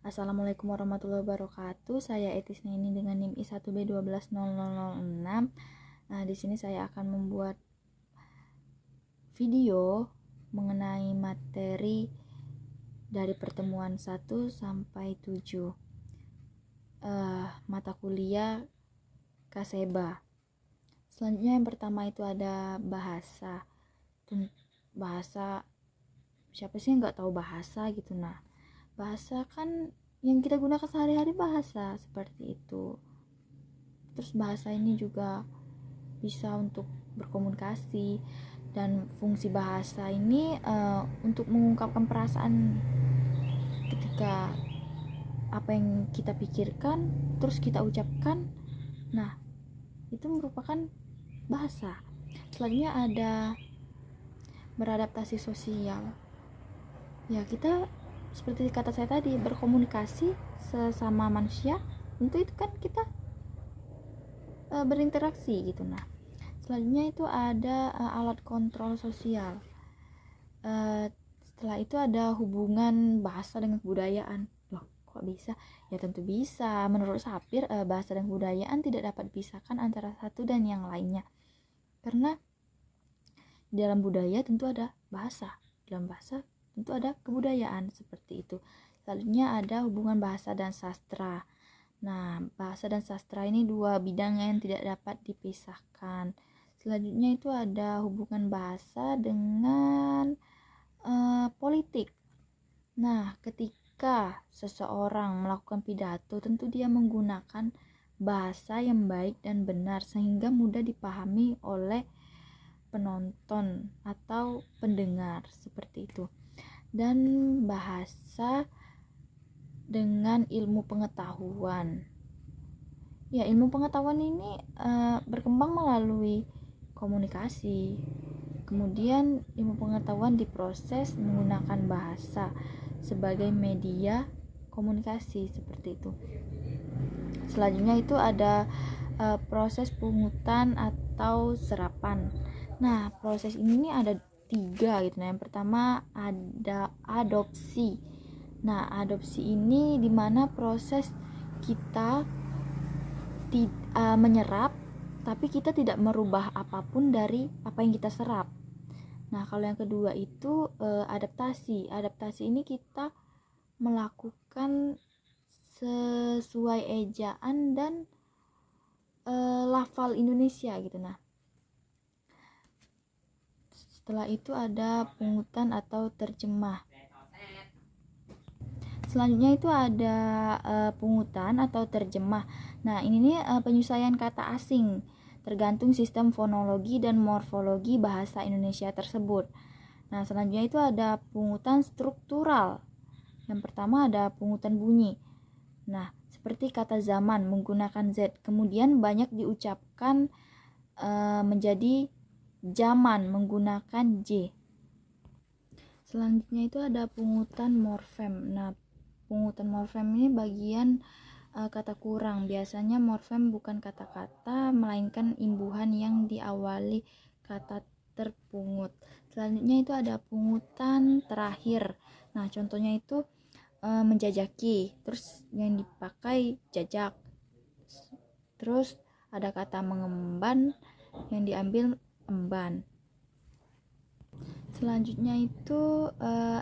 Assalamualaikum warahmatullahi wabarakatuh. Saya Etisna ini dengan NIM I1B1200006. Nah, di sini saya akan membuat video mengenai materi dari pertemuan 1 sampai 7 mata kuliah Kaseba. Selanjutnya yang pertama itu ada bahasa. Bahasa, siapa sih yang nggak tahu bahasa gitu. Nah, bahasa kan yang kita gunakan sehari-hari, bahasa seperti itu. Terus bahasa ini juga bisa untuk berkomunikasi, dan fungsi bahasa ini untuk mengungkapkan perasaan ketika apa yang kita pikirkan terus kita ucapkan. Nah, itu merupakan bahasa. Selanjutnya ada beradaptasi sosial. Ya, kita seperti kata saya tadi, berkomunikasi sesama manusia, tentu itu kan kita berinteraksi gitu. Nah, selanjutnya itu ada alat kontrol sosial. Setelah itu ada hubungan bahasa dengan kebudayaan. Loh, kok bisa? Ya tentu bisa. Menurut Sapir, bahasa dan kebudayaan tidak dapat dipisahkan antara satu dan yang lainnya, karena di dalam budaya tentu ada bahasa, dalam bahasa tentu ada kebudayaan, seperti itu. Selanjutnya ada hubungan bahasa dan sastra. Nah, bahasa dan sastra ini dua bidang yang tidak dapat dipisahkan. Selanjutnya itu ada hubungan bahasa dengan politik. Nah, ketika seseorang melakukan pidato, tentu dia menggunakan bahasa yang baik dan benar sehingga mudah dipahami oleh penonton atau pendengar, seperti itu. Dan bahasa dengan ilmu pengetahuan. Ya, ilmu pengetahuan ini berkembang melalui komunikasi. Kemudian ilmu pengetahuan diproses menggunakan bahasa sebagai media komunikasi, seperti itu. Selanjutnya itu ada proses pungutan atau serapan. Nah, proses ini ada 3 gitu. Nah, yang pertama ada adopsi. Nah, adopsi ini dimana proses kita menyerap, tapi kita tidak merubah apapun dari apa yang kita serap. Nah, kalau yang kedua itu adaptasi. Adaptasi ini kita melakukan sesuai ejaan dan lafal Indonesia gitu. Nah, setelah itu ada pungutan atau terjemah. Selanjutnya itu ada pungutan atau terjemah. Nah, ini nih penyesuaian kata asing tergantung sistem fonologi dan morfologi bahasa Indonesia tersebut. Nah, selanjutnya itu ada pungutan struktural. Yang pertama ada pungutan bunyi. Nah, seperti kata zaman menggunakan Z, kemudian banyak diucapkan menjadi zaman menggunakan J. Selanjutnya itu ada pungutan morfem. Nah, pungutan morfem ini bagian kata kurang. Biasanya morfem bukan kata-kata, melainkan imbuhan yang diawali kata terpungut. Selanjutnya itu ada pungutan terakhir. Nah, contohnya itu menjajaki, terus yang dipakai jajak. Terus ada kata mengemban yang diambil emban. Selanjutnya itu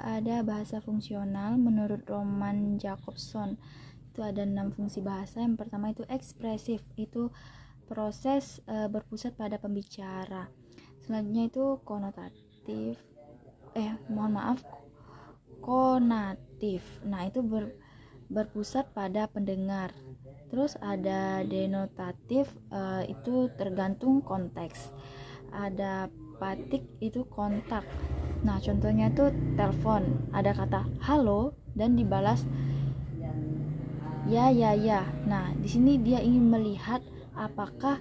ada bahasa fungsional. Menurut Roman Jakobson itu ada 6 fungsi bahasa. Yang pertama itu ekspresif, itu proses berpusat pada pembicara. Selanjutnya itu konotatif, konatif. Nah, itu berpusat pada pendengar. Terus ada denotatif, itu tergantung konteks. Ada patik, itu kontak. Nah, contohnya tuh telepon, ada kata halo dan dibalas ya ya ya. Nah, di sini dia ingin melihat apakah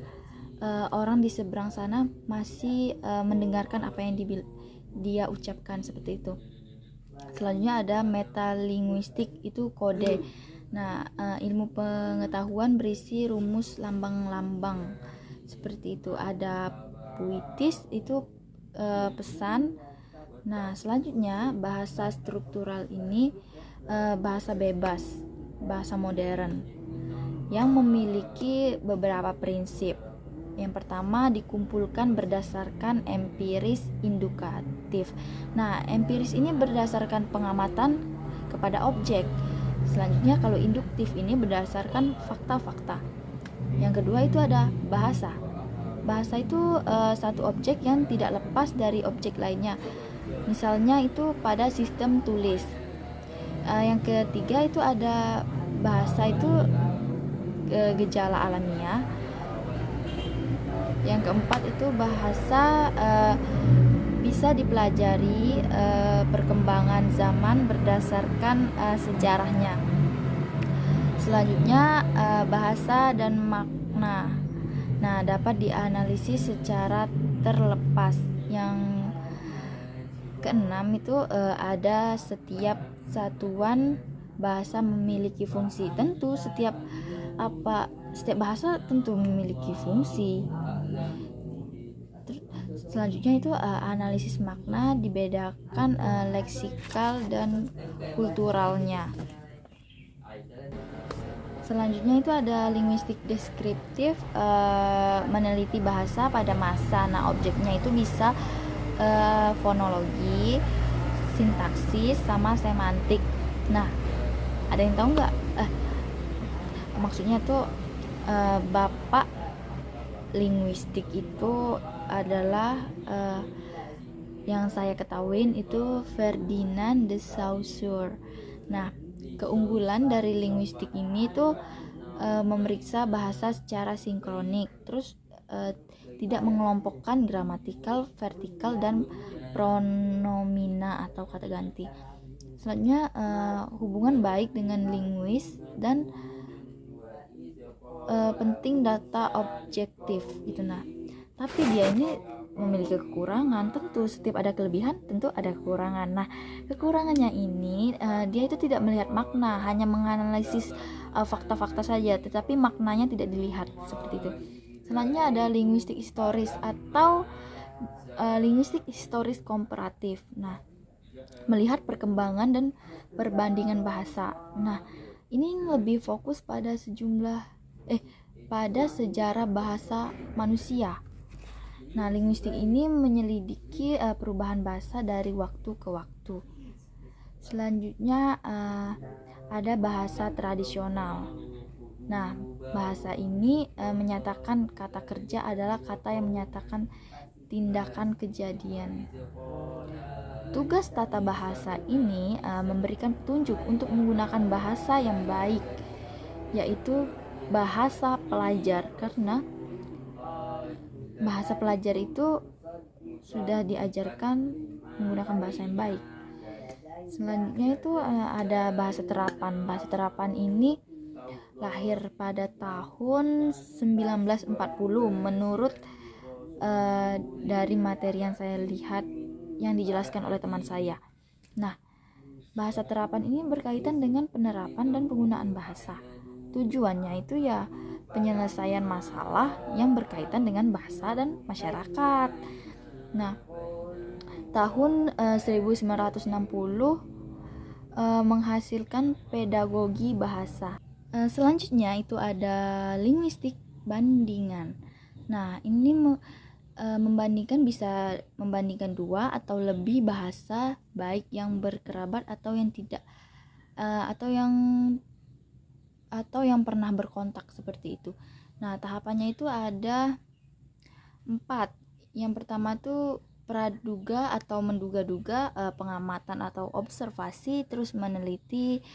orang di seberang sana masih mendengarkan apa yang dia ucapkan, seperti itu. Selanjutnya ada metalinguistik, itu kode. Nah, ilmu pengetahuan berisi rumus lambang-lambang, seperti itu. Ada puitis, itu pesan. Nah, selanjutnya bahasa struktural ini bahasa bebas. bahasa modern yang memiliki beberapa prinsip. Yang pertama, dikumpulkan berdasarkan empiris indukatif. Nah, empiris ini berdasarkan pengamatan kepada objek. Selanjutnya, kalau induktif ini berdasarkan fakta-fakta. Yang kedua itu ada bahasa. Bahasa itu satu objek yang tidak lepas dari objek lainnya. Misalnya itu pada sistem tulis. Yang ketiga itu ada bahasa itu gejala alamiah. Yang keempat itu bahasa bisa dipelajari perkembangan zaman berdasarkan sejarahnya. Selanjutnya bahasa dan makna. Nah, dapat dianalisis secara terlepas. Yang keenam itu ada setiap satuan bahasa memiliki fungsi. Tentu setiap bahasa tentu memiliki fungsi. Selanjutnya itu analisis makna dibedakan leksikal dan kulturalnya. Selanjutnya itu ada linguistik deskriptif, meneliti bahasa pada masa. Nah, objeknya itu bisa fonologi, sintaksis, sama semantik. Nah, ada yang tahu nggak? Maksudnya tuh bapak linguistik itu adalah yang saya ketahuin itu Ferdinand de Saussure. Nah, keunggulan dari linguistik ini tuh memeriksa bahasa secara sinkronik, terus tidak mengelompokkan gramatikal, vertikal, dan pronomina atau kata ganti. Selanjutnya hubungan baik dengan linguis dan penting data objektif gitu. Nah, tapi dia ini memiliki kekurangan. Tentu setiap ada kelebihan tentu ada kekurangan. Nah, kekurangannya ini dia itu tidak melihat makna, hanya menganalisis fakta-fakta saja, tetapi maknanya tidak dilihat, seperti itu. Selanjutnya ada linguistik historis atau linguistik historis komparatif. Nah, melihat perkembangan dan perbandingan bahasa. Nah, ini lebih fokus pada pada sejarah bahasa manusia. Nah, linguistik ini menyelidiki perubahan bahasa dari waktu ke waktu. Selanjutnya ada bahasa tradisional. Nah, bahasa ini menyatakan kata kerja adalah kata yang menyatakan tindakan kejadian. Tugas tata bahasa ini memberikan petunjuk untuk menggunakan bahasa yang baik, yaitu bahasa pelajar, karena bahasa pelajar itu sudah diajarkan menggunakan bahasa yang baik. Selanjutnya itu ada bahasa terapan. Bahasa terapan ini lahir pada tahun 1940 menurut dari materi yang saya lihat yang dijelaskan oleh teman saya. Nah, bahasa terapan ini berkaitan dengan penerapan dan penggunaan bahasa. Tujuannya itu ya penyelesaian masalah yang berkaitan dengan bahasa dan masyarakat. Nah, tahun 1960 menghasilkan pedagogi bahasa. Selanjutnya itu ada linguistik bandingan. Nah, ini membandingkan, bisa membandingkan dua atau lebih bahasa, baik yang berkerabat atau yang tidak, atau yang pernah berkontak, seperti itu. Nah, tahapannya itu ada 4. Yang pertama tuh praduga atau menduga-duga, pengamatan atau observasi, terus meneliti,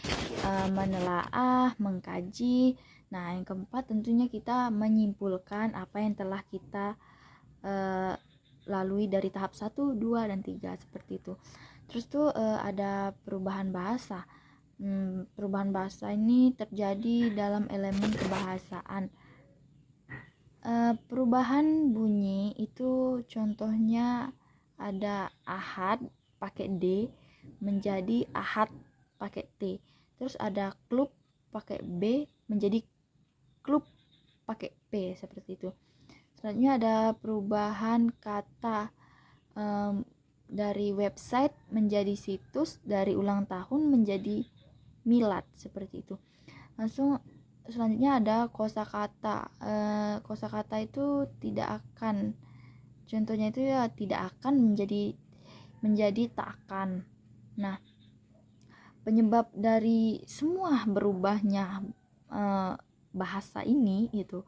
menelaah, mengkaji. Nah, yang keempat tentunya kita menyimpulkan apa yang telah kita lalui dari tahap 1, 2, dan 3, seperti itu. Terus tuh ada perubahan bahasa. Perubahan bahasa ini terjadi dalam elemen kebahasaan. Perubahan bunyi itu contohnya ada ahad pakai D menjadi ahad pakai T. Terus ada klub pakai B menjadi klub pakai P, seperti itu. Selanjutnya ada perubahan kata dari website menjadi situs, dari ulang tahun menjadi milad seperti itu. Langsung selanjutnya ada kosakata. Kosakata itu tidak akan, contohnya itu ya tidak akan menjadi tak akan. Nah, penyebab dari semua berubahnya bahasa ini itu,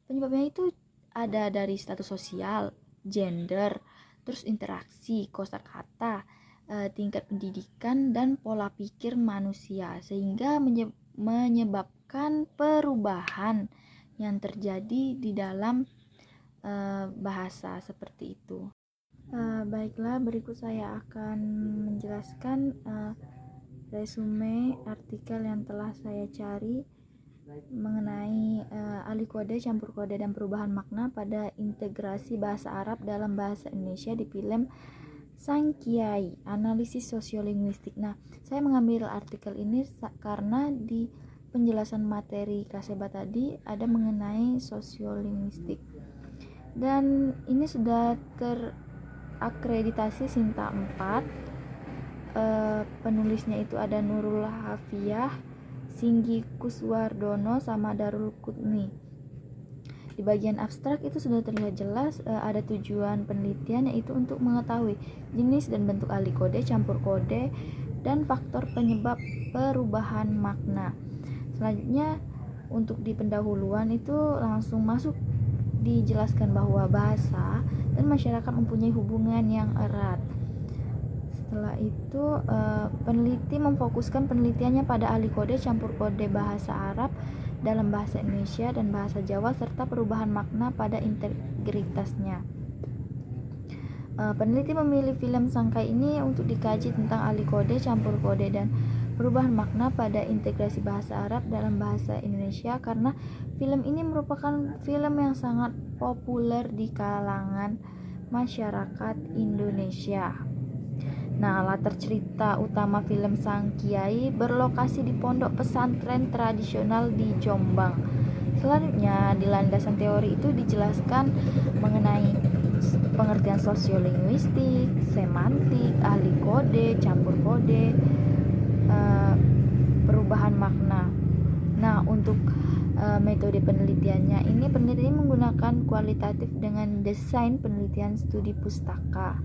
penyebabnya itu ada dari status sosial, gender, terus interaksi, kosakata, tingkat pendidikan dan pola pikir manusia, sehingga menyebabkan perubahan yang terjadi di dalam bahasa seperti itu. Baiklah, berikut saya akan menjelaskan resume artikel yang telah saya cari mengenai alih kode, campur kode, dan perubahan makna pada integrasi bahasa Arab dalam bahasa Indonesia di film Sang Kiai, analisis sosiolinguistik. Nah, saya mengambil artikel ini karena di penjelasan materi Kaseba tadi ada mengenai sosiolinguistik. Dan ini sudah terakreditasi Sinta 4. Penulisnya itu ada Nurul Hafiyah, Singgi Kuswardono, sama Darul Qutni. Di bagian abstrak itu sudah terlihat jelas ada tujuan penelitian, yaitu untuk mengetahui jenis dan bentuk alih kode, campur kode, dan faktor penyebab perubahan makna. Selanjutnya untuk di pendahuluan itu langsung masuk dijelaskan bahwa bahasa dan masyarakat mempunyai hubungan yang erat. Setelah itu peneliti memfokuskan penelitiannya pada alih kode, campur kode bahasa Arab dalam bahasa Indonesia dan bahasa Jawa serta perubahan makna pada integritasnya. Peneliti memilih film Sangkai ini untuk dikaji tentang alih kode, campur kode, dan perubahan makna pada integrasi bahasa Arab dalam bahasa Indonesia karena film ini merupakan film yang sangat populer di kalangan masyarakat Indonesia. Nah, latar cerita utama film Sang Kiai berlokasi di pondok pesantren tradisional di Jombang. Selanjutnya, di landasan teori itu dijelaskan mengenai pengertian sosiolinguistik, semantik, alih kode, campur kode, perubahan makna. Nah, untuk metode penelitiannya ini, peneliti menggunakan kualitatif dengan desain penelitian studi pustaka.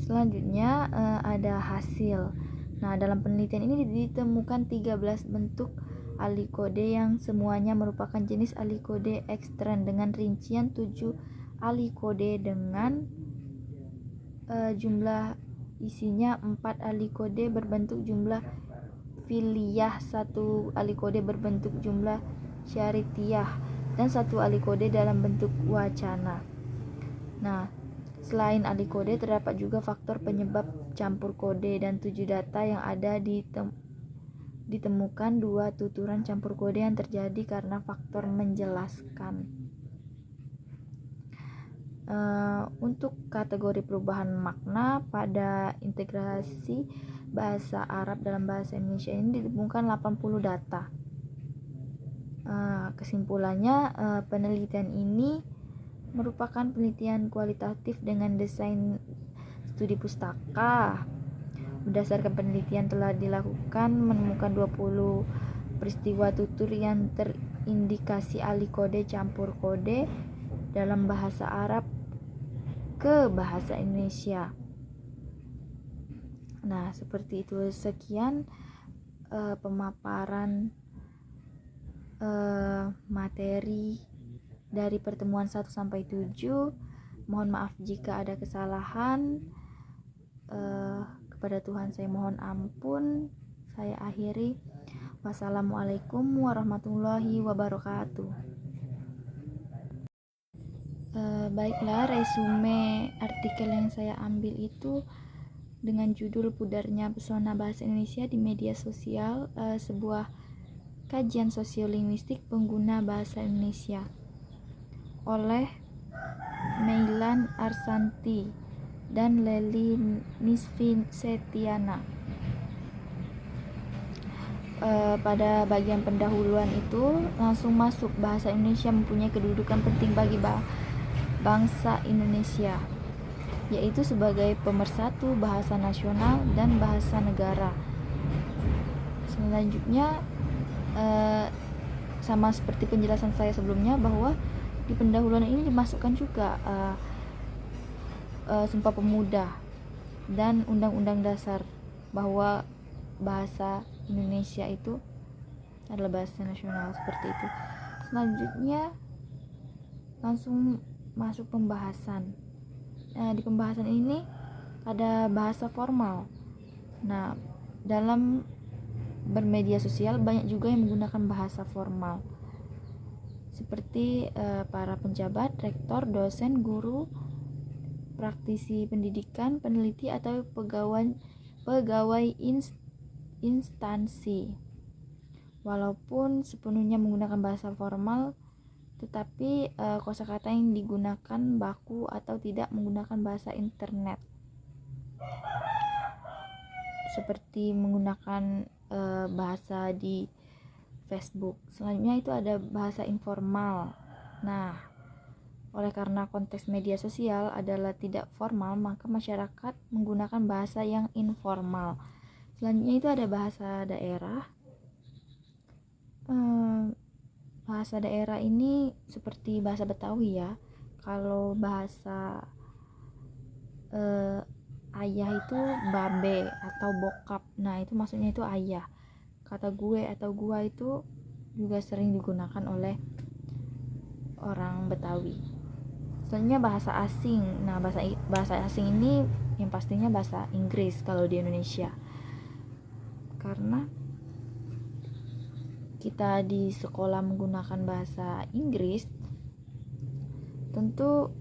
Selanjutnya ada hasil. Nah, dalam penelitian ini ditemukan 13 bentuk alih kode yang semuanya merupakan jenis alih kode ekstern dengan rincian 7 alih kode dengan jumlah isinya 4 alih kode berbentuk jumlah filiyah, 1 alih kode berbentuk jumlah syaritiah, dan 1 alih kode dalam bentuk wacana. Nah, selain alih kode, terdapat juga faktor penyebab campur kode dan 7 data yang ada ditemukan 2 tuturan campur kode yang terjadi karena faktor menjelaskan. Untuk kategori perubahan makna pada integrasi bahasa Arab dalam bahasa Indonesia ini ditemukan 80 data. Kesimpulannya, penelitian ini merupakan penelitian kualitatif dengan desain studi pustaka. Berdasarkan penelitian telah dilakukan menemukan 20 peristiwa tutur yang terindikasi alih kode, campur kode dalam bahasa Arab ke bahasa Indonesia. Nah, seperti itu. Sekian pemaparan materi dari pertemuan 1 sampai 7. Mohon maaf jika ada kesalahan. Kepada Tuhan saya mohon ampun. Saya akhiri. Wassalamualaikum warahmatullahi wabarakatuh. Baiklah, resume artikel yang saya ambil itu dengan judul Pudarnya Pesona Bahasa Indonesia di Media Sosial, sebuah kajian sosiolinguistik pengguna bahasa Indonesia oleh Meilan Arsanti dan Leli Nisvin Setiana. Pada bagian pendahuluan itu langsung masuk, bahasa Indonesia mempunyai kedudukan penting bagi bangsa Indonesia, yaitu sebagai pemersatu bahasa nasional dan bahasa negara. Selanjutnya sama seperti penjelasan saya sebelumnya, bahwa di pendahuluan ini dimasukkan juga Sumpah Pemuda dan Undang-Undang Dasar, bahwa bahasa Indonesia itu adalah bahasa nasional, seperti itu. Selanjutnya langsung masuk pembahasan. Di pembahasan ini ada bahasa formal. Nah, dalam bermedia sosial banyak juga yang menggunakan bahasa formal, seperti para penjabat, rektor, dosen, guru, praktisi pendidikan, peneliti, atau pegawai instansi. Walaupun sepenuhnya menggunakan bahasa formal, tetapi kosakata yang digunakan baku atau tidak menggunakan bahasa internet, seperti menggunakan bahasa di Facebook. Selanjutnya itu ada bahasa informal. Nah, oleh karena konteks media sosial adalah tidak formal, maka masyarakat menggunakan bahasa yang informal. Selanjutnya itu ada bahasa daerah. Bahasa daerah ini seperti bahasa Betawi ya. Kalau bahasa ayah itu babe atau bokap. Nah, itu maksudnya itu ayah. Kata gue atau gua itu juga sering digunakan oleh orang Betawi. Selanjutnya bahasa asing. Nah, bahasa asing ini yang pastinya bahasa Inggris kalau di Indonesia. Karena kita di sekolah menggunakan bahasa Inggris, tentu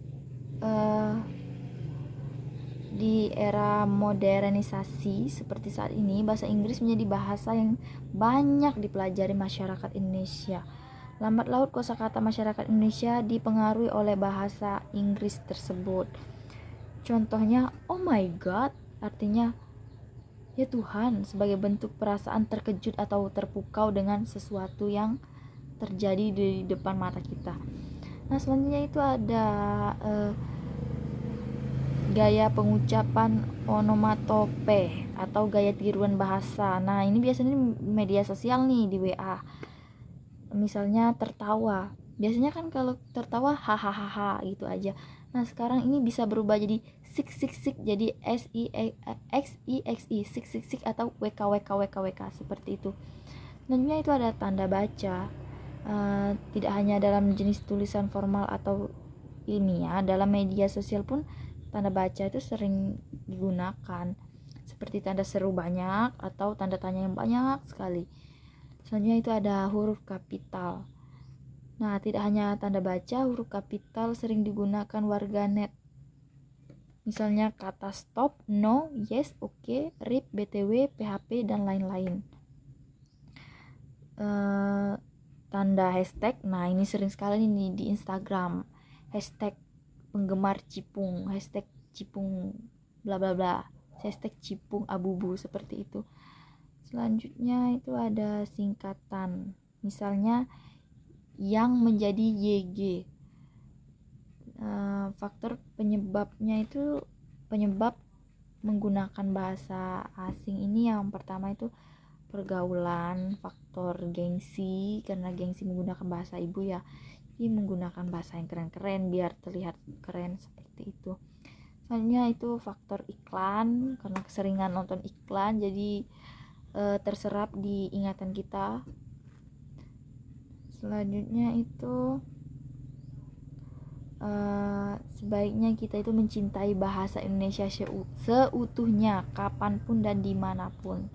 di era modernisasi seperti saat ini, bahasa Inggris menjadi bahasa yang banyak dipelajari masyarakat Indonesia. Lambat laut kosakata masyarakat Indonesia dipengaruhi oleh bahasa Inggris tersebut. Contohnya, oh my god, artinya ya Tuhan, sebagai bentuk perasaan terkejut atau terpukau dengan sesuatu yang terjadi di depan mata kita. Nah, selanjutnya itu ada gaya pengucapan onomatope atau gaya tiruan bahasa. Nah, ini biasanya di media sosial nih, di WA. Misalnya tertawa. Biasanya kan kalau tertawa hahaha gitu aja. Nah, sekarang ini bisa berubah jadi sik sik sik, jadi SIXI sik sik sik, atau WK seperti itu. Selanjutnya itu ada tanda baca. Tidak hanya dalam jenis tulisan formal atau ilmiah, dalam media sosial pun tanda baca itu sering digunakan, seperti tanda seru banyak atau tanda tanya yang banyak sekali. Selanjutnya itu ada huruf kapital. Nah, tidak hanya tanda baca, huruf kapital sering digunakan warganet. Misalnya kata stop, no, yes, oke, rip, btw, php, dan lain-lain. Tanda hashtag, nah ini sering sekali nih di Instagram. Hashtag penggemar Cipung, hashtag Cipung bla bla bla, hashtag Cipung abubu, seperti itu. Selanjutnya itu ada singkatan, misalnya yang menjadi YG. Faktor penyebabnya itu, penyebab menggunakan bahasa asing ini, yang pertama itu pergaulan, faktor gengsi, karena gengsi menggunakan bahasa ibu ya, jadi menggunakan bahasa yang keren-keren biar terlihat keren, seperti itu. Selanjutnya itu faktor iklan, karena keseringan nonton iklan jadi terserap di ingatan kita. Selanjutnya itu sebaiknya kita itu mencintai bahasa Indonesia seutuhnya, kapanpun dan dimanapun.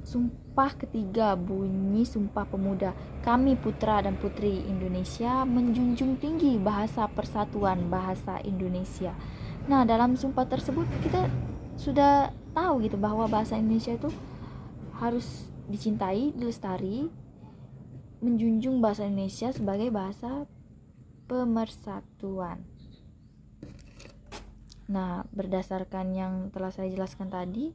Sumpah ketiga bunyi Sumpah Pemuda. Kami putra dan putri Indonesia menjunjung tinggi bahasa persatuan bahasa Indonesia. Nah, dalam sumpah tersebut kita sudah tahu gitu bahwa bahasa Indonesia itu harus dicintai, dilestari, menjunjung bahasa Indonesia sebagai bahasa pemersatuan. Nah, berdasarkan yang telah saya jelaskan tadi,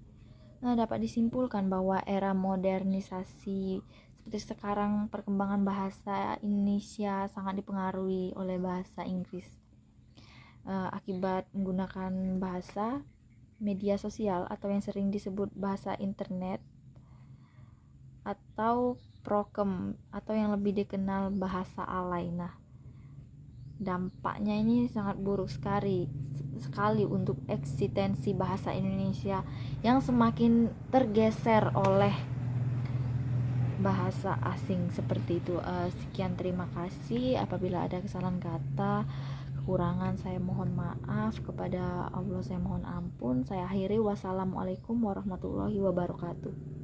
dapat disimpulkan bahwa era modernisasi seperti sekarang, perkembangan bahasa Indonesia sangat dipengaruhi oleh bahasa Inggris. Akibat menggunakan bahasa media sosial atau yang sering disebut bahasa internet, atau prokem atau yang lebih dikenal bahasa alay. Nah, dampaknya ini sangat buruk sekali untuk eksistensi bahasa Indonesia yang semakin tergeser oleh bahasa asing seperti itu. Sekian, terima kasih. Apabila ada kesalahan kata, kekurangan, saya mohon maaf. Kepada Allah saya mohon ampun. Saya akhiri. Wassalamualaikum warahmatullahi wabarakatuh.